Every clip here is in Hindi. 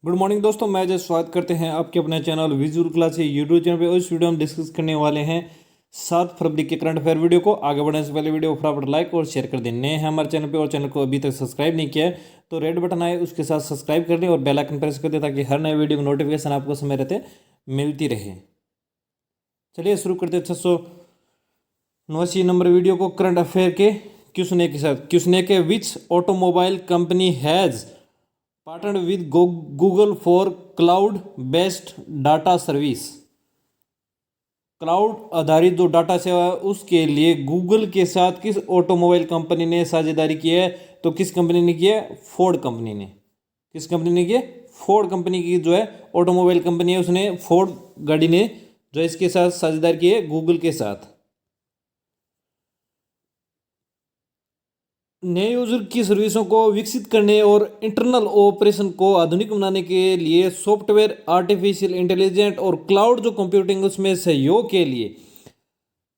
गुड मॉर्निंग दोस्तों, मैं जय स्वागत करते हैं आपके अपने channel visual class YouTube channel पे। इस वीडियो में डिस्कस करने वाले हैं 7 फरवरी के करंट अफेयर वीडियो को। आगे बढ़ने से पहले वीडियो को फटाफट लाइक और शेयर कर दें। नए हैं हमारे चैनल पे और चैनल को अभी तक सब्सक्राइब नहीं किया है तो रेड बटन आए उसके साथ सब्सक्राइब कर दें और बेल आइकन प्रेस कर दें ताकि हर नए वीडियो की नोटिफिकेशन आपको समय रहते मिलती रहे। चलिए शुरू करते 689 नंबर वीडियो को करंट अफेयर के क्वेश्चन के साथ। क्वेश्चन के which automobile company has partnered with Google for cloud based data service. Cloud आधारित जो डाटा सेवा है उसके लिए गूगल के साथ किस ऑटोमोबाइल कंपनी ने साझेदारी की है? तो किस कंपनी ने की है? फोर्ड कंपनी ने। किस कंपनी ने की है? फोर्ड कंपनी की जो है ऑटोमोबाइल कंपनी है, उसने फोर्ड गाड़ी ने जो इसके साथ साझेदारी की है गूगल के साथ। नए यूजर की सर्विसों को विकसित करने और इंटरनल ऑपरेशन को आधुनिक बनाने के लिए सॉफ्टवेयर, आर्टिफिशियल इंटेलिजेंस और क्लाउड जो कंप्यूटिंग उसमें सहयोग के लिए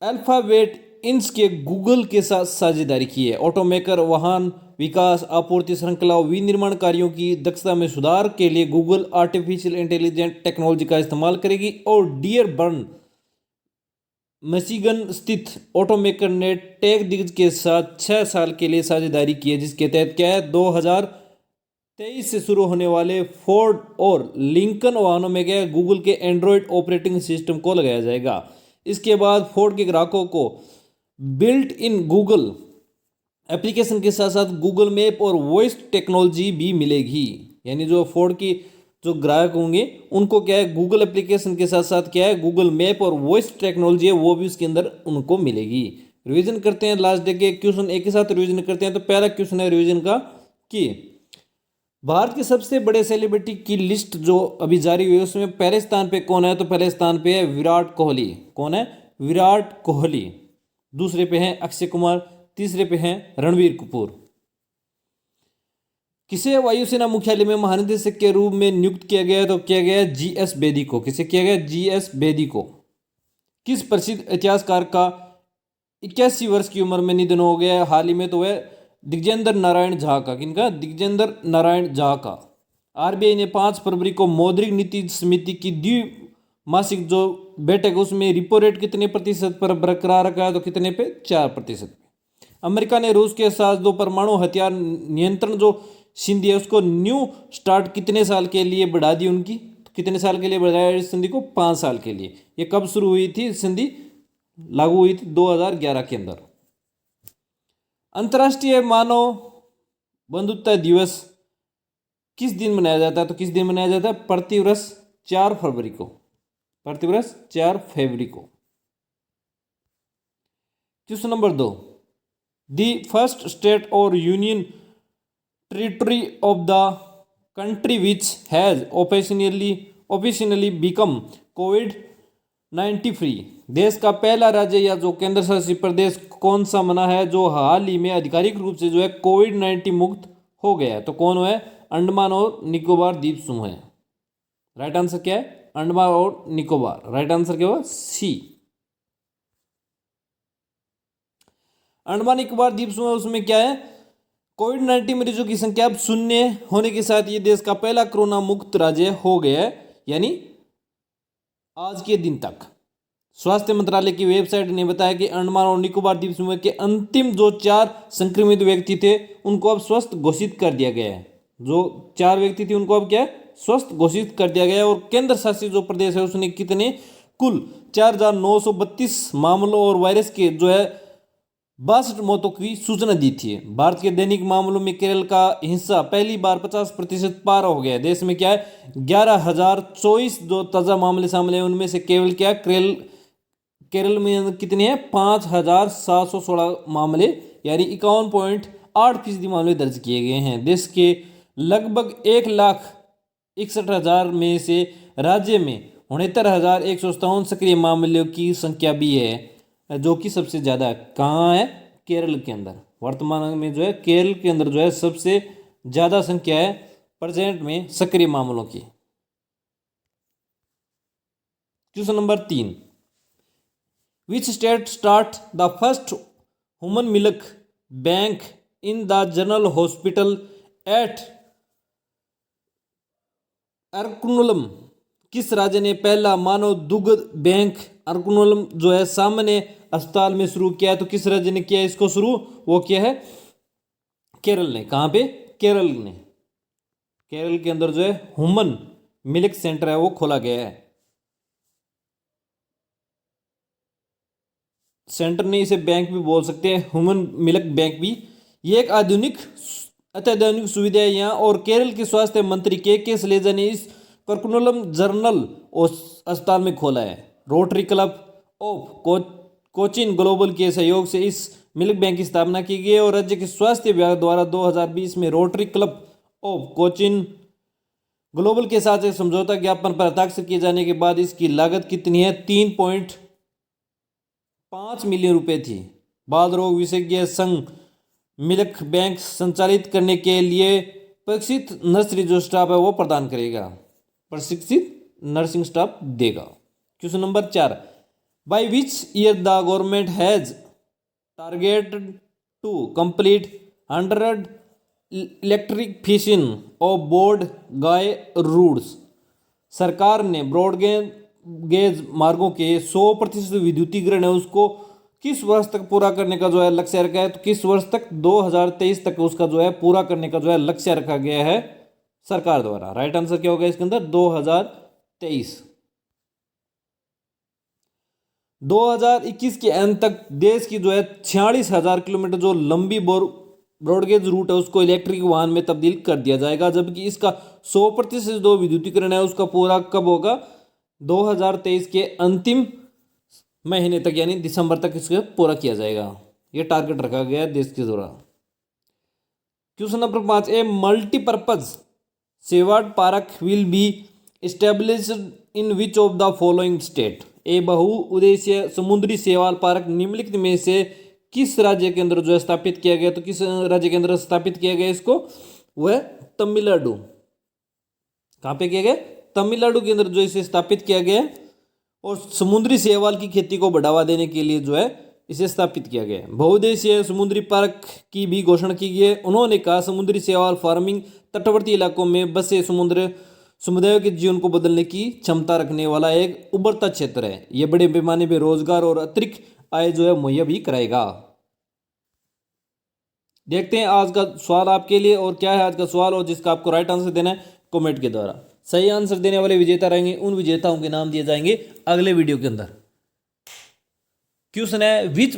अल्फाबेट इंस के गूगल के साथ साझेदारी की है। ऑटोमेकर वाहन विकास, आपूर्ति श्रृंखला, विनिर्माण कार्यों की दक्षता में सुधार के लिए गूगल आर्टिफिशियल इंटेलिजेंस टेक्नोलॉजी का इस्तेमाल करेगी। और डियरबर्न मिशिगन स्थित ऑटोमेकर ने टेक दिग्गज के साथ 6 साल के लिए साझेदारी की है, जिसके तहत क्या है 2023 से शुरू होने वाले फोर्ड और लिंकन वाहनों में क्या है गूगल के एंड्रॉयड ऑपरेटिंग सिस्टम को लगाया जाएगा। इसके बाद फोर्ड के ग्राहकों को बिल्ट इन गूगल एप्लीकेशन के साथ साथ गूगल मैप और वॉइस टेक्नोलॉजी भी मिलेगी। यानी जो फोर्ड की जो ग्राहक होंगे उनको क्या है गूगल एप्लीकेशन के साथ साथ क्या है गूगल मैप और वॉइस टेक्नोलॉजी है वो भी उसके अंदर उनको मिलेगी। रिवीजन करते हैं लास्ट डे के क्वेश्चन एक ही साथ रिवीजन करते हैं। तो पहला क्वेश्चन है रिवीजन का कि भारत के सबसे बड़े सेलिब्रिटी की लिस्ट जो अभी जारी हुई है उसमें पहले स्थान पे कौन है? तो पहले स्थान पे है विराट कोहली। कौन है? विराट कोहली। दूसरे पे है अक्षय कुमार। तीसरे पे है रणबीर कपूर। किसे वायुसेना मुख्यालय में महानिदेशक के रूप में नियुक्त किया गया? तो किया गया जीएस बेदी को। किसे किया गया? जीएस बेदी को। किस प्रसिद्ध इतिहासकार का 81 वर्ष की उम्र में निधन हो गया है हाल ही में? तो वह दिग्विजय नारायण झा का। किनका? दिग्विजय नारायण झा का। आरबीआई ने 5 फरवरी को मौद्रिक नीति समिति की द्विमासिक जो बैठक उसमें रिपो रेट कितने प्रतिशत पर बरकरार रखा है? तो कितने पे? 4%। अमेरिका ने रूस के साथ जो परमाणु हथियार नियंत्रण जो संधि है उसको न्यू स्टार्ट कितने साल के लिए बढ़ा दी उनकी? तो कितने साल के लिए बढ़ाया इस संधि को? 5 साल के लिए। ये कब शुरू हुई थी संधि? लागू हुई थी 2011 के अंदर। अंतर्राष्ट्रीय मानव बंधुत्व दिवस किस दिन मनाया जाता है? तो किस दिन मनाया जाता है? प्रतिवर्ष 4 फरवरी को। प्रतिवर्ष 4 फरवरी को। Question number 2, the first state और union territory of the country which has officially become कोविड-19 फ्री। देश का पहला राज्य या जो केंद्र शासित प्रदेश कौन सा बना है जो हाल ही में आधिकारिक रूप से जो है कोविड-19 मुक्त हो गया है? तो कौन है? अंडमान और निकोबार द्वीप समूह है। राइट आंसर क्या है? अंडमान और निकोबार। राइट आंसर क्या हुआ? सी। अंडमान निकोबार द्वीप समूह उसमें क्या है कोविड-19 मरीजों की संख्या अब 0 होने के साथ ये देश का पहला कोरोना मुक्त राज्य हो गया है। यानी आज के दिन तक स्वास्थ्य मंत्रालय की वेबसाइट ने बताया कि अंडमान और निकोबार द्वीप समूह के अंतिम जो 4 संक्रमित व्यक्ति थे उनको अब स्वस्थ घोषित कर दिया गया है। जो 4 व्यक्ति थे उनको अब क्या है स्वस्थ घोषित कर दिया गया है। और केंद्र शासित जो प्रदेश है उसने कितने कुल 4,932 मामलों और वायरस के जो है 62 मौतों की सूचना दी थी। भारत के दैनिक मामलों में केरल का हिस्सा पहली बार 50% पार हो गया है। देश में क्या है 11,024 जो ताज़ा मामले सामने हैं उनमें से केवल क्या केरल में कितने हैं 5,716 मामले यानी 51.8% मामले दर्ज किए गए हैं। देश के लगभग 1,61,000 में से राज्य में 69,157 सक्रिय मामलों की संख्या भी है जो कि सबसे ज़्यादा है। कहाँ है? केरल के अंदर। वर्तमान में जो है केरल के अंदर जो है सबसे ज़्यादा संख्या है प्रेजेंट में सक्रिय मामलों की। Question number 3, which state start the first human milk bank in the general hospital at Ernakulam किस राज्य ने पहला मानव दुग्ध बैंक एर्कुनकुलम जो है सामान्य अस्पताल में शुरू किया है? तो किस राज्य ने किया इसको शुरू? वो किया है केरल ने। कहां पे? केरल ने। केरल के अंदर जो है ह्यूमन मिल्क सेंटर है वो खोला गया है। सेंटर नहीं, इसे बैंक भी बोल सकते हैं, ह्यूमन मिल्क बैंक भी। ये एक आधुनिक अत्याधुनिक सुविधा है यहाँ। और केरल के स्वास्थ्य मंत्री के सलेजा ने इस कर्कुनलम जर्नल अस्पताल में खोला है। Rotary club of Cochin global के सहयोग से इस मिल्क बैंक की स्थापना की गई है और राज्य के स्वास्थ्य विभाग द्वारा 2020 में rotary club of Cochin global के साथ एक समझौता ज्ञापन पर हस्ताक्षर किए जाने के बाद इसकी लागत कितनी है? 3.5 मिलियन रुपए थी। बाल रोग विशेषज्ञ संघ मिल्क बैंक संचालित करने के लिए प्रशिक्षित नर्सरी जो स्टाफ है वो प्रदान करेगा, प्रशिक्षित नर्सिंग स्टाफ देगा। Question number 4, by which year the government has targeted to complete 100 electrification of broad gauge routes. सरकार ने ब्रॉडगेज मार्गों के 100% विद्युतीकरण है उसको किस वर्ष तक पूरा करने का जो है लक्ष्य रखा है? तो किस वर्ष तक? 2023 तक उसका जो है पूरा करने का जो है लक्ष्य रखा गया है सरकार द्वारा। राइट आंसर क्या होगा इसके अंदर? 2023। 2021 के अंत तक देश की जो है 46,000 किलोमीटर जो लंबी ब्रॉडगेज रूट है उसको इलेक्ट्रिक वाहन में तब्दील कर दिया जाएगा, जबकि इसका 100% जो विद्युतीकरण है उसका पूरा कब होगा? 2023 के अंतिम महीने तक यानी दिसंबर तक इसको पूरा किया जाएगा। ये टारगेट रखा गया है देश के द्वारा। Question number 5, a multipurpose seaweed park will be established in which of the following state. ए बहुउद्देशीय समुद्री शैवाल पार्क निम्नलिखित में से किस राज्य के अंदर जो है स्थापित किया गया? तो किस राज्य के अंदर स्थापित किया गया इसको? वह तमिलनाडु। कहां पे किया गया? तमिलनाडु के अंदर जो इसे स्थापित किया गया और समुद्री शैवाल की खेती को बढ़ावा देने के लिए जो है इसे स्थापित किया गया। बहुउद्देशीय समुद्री पार्क की भी घोषणा की गई है। उन्होंने कहा समुद्री शैवाल फार्मिंग तटवर्ती इलाकों में बसे समुदायों के जीवन को बदलने की क्षमता रखने वाला एक उभरता क्षेत्र है। यह बड़े पैमाने पर रोजगार और अतिरिक्त आय जो है मुहैया भी कराएगा। देखते हैं आज का सवाल आपके लिए, और क्या है आज का सवाल और जिसका आपको राइट आंसर देना है कमेंट के द्वारा। सही आंसर देने वाले विजेता रहेंगे, उन विजेताओं के नाम दिए जाएंगे अगले वीडियो के अंदर। क्वेश्चन है, which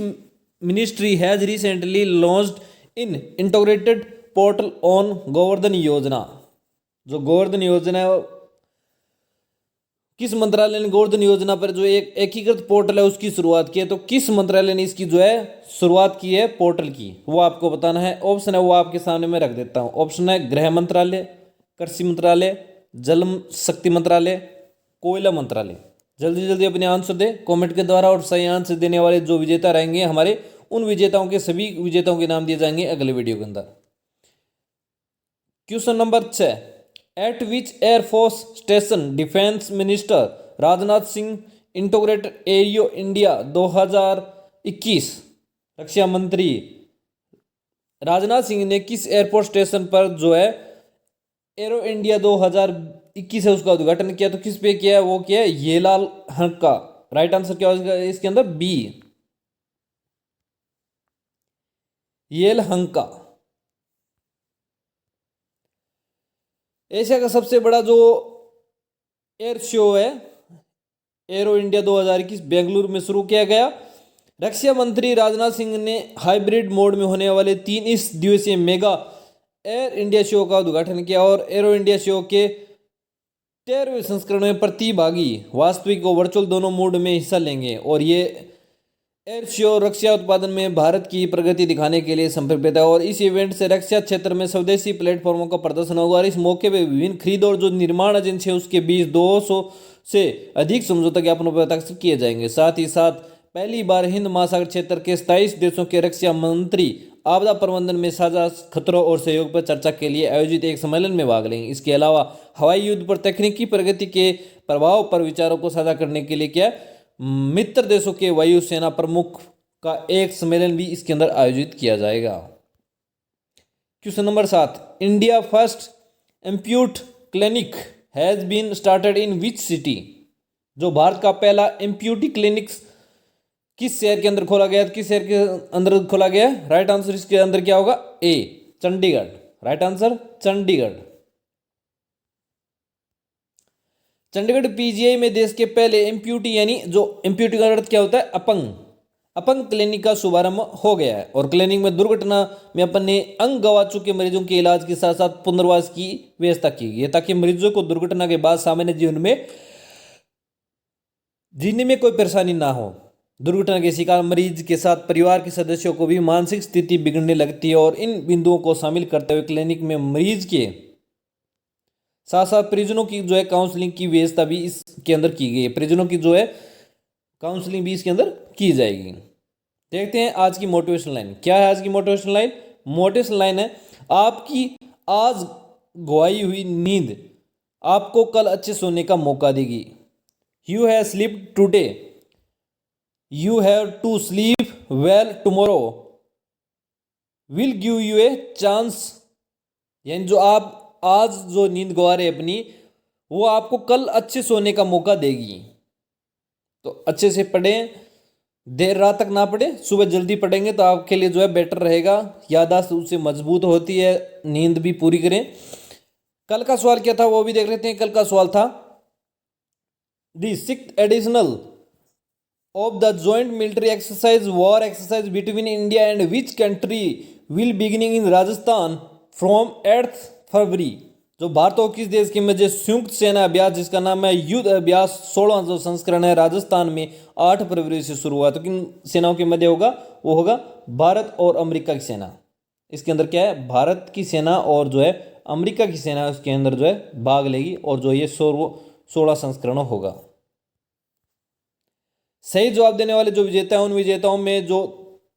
ministry has recently launched in integrated portal on Govardhan योजना। जो गोवर्धन योजना है किस मंत्रालय ने गोवर्धन योजना पर जो एक एकीकृत पोर्टल है उसकी शुरुआत की है? तो किस मंत्रालय ने इसकी जो है शुरुआत की है पोर्टल की, वो आपको बताना है। ऑप्शन है वो आपके सामने मैं रख देता हूं। ऑप्शन है गृह मंत्रालय, कृषि मंत्रालय, जल शक्ति मंत्रालय, कोयला मंत्रालय। जल्दी जल्दी अपने आंसर दे कमेंट के द्वारा, और सही आंसर देने वाले जो विजेता रहेंगे हमारे, उन विजेताओं के सभी विजेताओं के नाम दिए जाएंगे अगले वीडियो के अंदर। क्वेश्चन नंबर 6, एट विच air force station defence minister Rajnath Singh integrated एरियो इंडिया 2021। रक्षा मंत्री राजनाथ सिंह ने किस एयरपोर्ट स्टेशन पर जो है एरो इंडिया 2021 है उसका उद्घाटन किया? तो किस पे किया है? वो किया है येलाल हंका। राइट आंसर क्या होगा इसके अंदर? बी, येलहंका। एशिया का सबसे बड़ा जो एयर शो है एरो इंडिया 2021 बेंगलुरु में शुरू किया गया। रक्षा मंत्री राजनाथ सिंह ने हाइब्रिड मोड में होने वाले 3 दिवसीय मेगा एयर इंडिया शो का उद्घाटन किया और एरो इंडिया शो के 13वें संस्करण में प्रतिभागी वास्तविक और वर्चुअल दोनों मोड में हिस्सा लेंगे। और ये एयर शो रक्षा उत्पादन में भारत की प्रगति दिखाने के लिए समर्पित है। और इस इवेंट से रक्षा क्षेत्र में स्वदेशी प्लेटफॉर्मों का प्रदर्शन होगा। और इस मौके पर विभिन्न खरीद और जो निर्माण एजेंसी है उसके बीच 200 से अधिक समझौता ज्ञापनों पर हस्ताक्षर किए जाएंगे। साथ ही साथ पहली बार हिंद महासागर क्षेत्र के 27 देशों के रक्षा मंत्री आपदा प्रबंधन में साझा खतरों और सहयोग पर चर्चा के लिए आयोजित एक सम्मेलन में भाग लेंगे। इसके अलावा हवाई युद्ध पर तकनीकी प्रगति के प्रभाव पर विचारों को साझा करने के लिए क्या मित्र देशों के वायुसेना प्रमुख का एक सम्मेलन भी इसके अंदर आयोजित किया जाएगा। Question number 7, India first amputee clinic has been started in which city? जो भारत का पहला एम्प्यूटी क्लिनिक्स किस शहर के अंदर खोला गया? किस शहर के अंदर खोला गया? राइट आंसर इसके अंदर क्या होगा? A, Chandigarh. Right answer Chandigarh. Chandigarh PGI में देश के पहले एम्प्यूटी, यानी जो एम्प्यूटी का अर्थ क्या होता है? अपंग क्लिनिक का शुभारंभ हो गया है। और क्लिनिक में दुर्घटना में अपन ने अंग गंवा चुके मरीजों के इलाज के साथ साथ पुनर्वास की व्यवस्था की गई है, ताकि मरीजों को दुर्घटना के बाद सामान्य जीवन में जीने में कोई परेशानी ना हो। दुर्घटना के शिकार मरीज के साथ परिवार के सदस्यों को भी मानसिक स्थिति बिगड़ने लगती है, और इन बिंदुओं को शामिल करते हुए क्लिनिक में मरीज के साथ साथ परिजनों की जो है काउंसलिंग की व्यवस्था भी इसके अंदर की गई है। परिजनों की जो है काउंसलिंग भी इसके अंदर की जाएगी। देखते हैं आज की मोटिवेशन लाइन क्या है। आज की मोटिवेशन लाइन, है आपकी आज गवाई हुई नींद आपको कल अच्छे सोने का मौका देगी। You have sleep today, you have to sleep well tomorrow will give you a chance. यानी जो आप आज जो नींद गवा रहे अपनी, वो आपको कल अच्छे सोने का मौका देगी। तो अच्छे से पढ़ें, देर रात तक ना पढ़े, सुबह जल्दी पढ़ेंगे तो आपके लिए जो है बेटर रहेगा। याददाश्त उससे मजबूत होती है, नींद भी पूरी करें। कल का सवाल क्या था वो भी देख लेते हैं। कल का सवाल था the 6th additional of the joint military exercise war exercise between India and which country will beginning in Rajasthan from 8th फरवरी। जो भारत और किस देश के मध्य संयुक्त सेना अभ्यास जिसका नाम है युद्ध अभ्यास 16 जो संस्करण है राजस्थान में 8 फरवरी से शुरू हुआ। तो किन सेनाओं के मध्य होगा? वो होगा भारत और अमेरिका की सेना। इसके अंदर क्या है? भारत की सेना और जो है अमेरिका की सेना उसके अंदर जो है भाग लेगी, और जो ये 16 संस्करण होगा। सही जवाब देने वाले जो विजेता है, उन विजेताओं में जो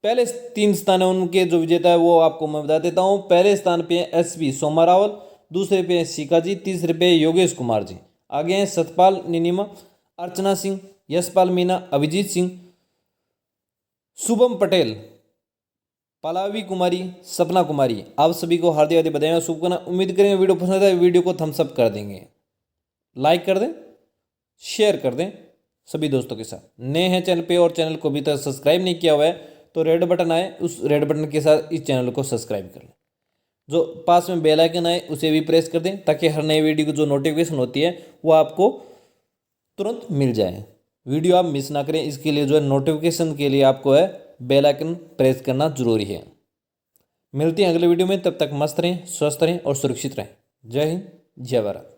पहले 3 स्थान है उनके जो विजेता है वो आपको मैं बता देता हूँ। पहले स्थान पे है एसपी सोमा रावल, दूसरे पे है सीका जी, तीसरे पे योगेश कुमार जी। आगे हैं सतपाल निनिमा, अर्चना सिंह, यशपाल मीना, अभिजीत सिंह, शुभम पटेल, पलावी कुमारी, सपना कुमारी। आप सभी को हार्दिक हार्दिक बधाई और शुभकामनाएं। उम्मीद करेंगे वीडियो पसंद आए, वीडियो को थम्स अप कर देंगे, लाइक कर दें, शेयर कर दें सभी दोस्तों के साथ। नए हैं चैनल पे और चैनल को अभी तक सब्सक्राइब नहीं किया हुआ है तो रेड बटन आए, उस रेड बटन के साथ इस चैनल को सब्सक्राइब कर लें। जो पास में बेल आइकन आए उसे भी प्रेस कर दें, ताकि हर नई वीडियो की जो नोटिफिकेशन होती है वो आपको तुरंत मिल जाए, वीडियो आप मिस ना करें। इसके लिए जो है नोटिफिकेशन के लिए आपको है बेल आइकन प्रेस करना जरूरी है। मिलते हैं अगले वीडियो में, तब तक मस्त रहें, स्वस्थ रहें और सुरक्षित रहें। जय हिंद, जय भारत।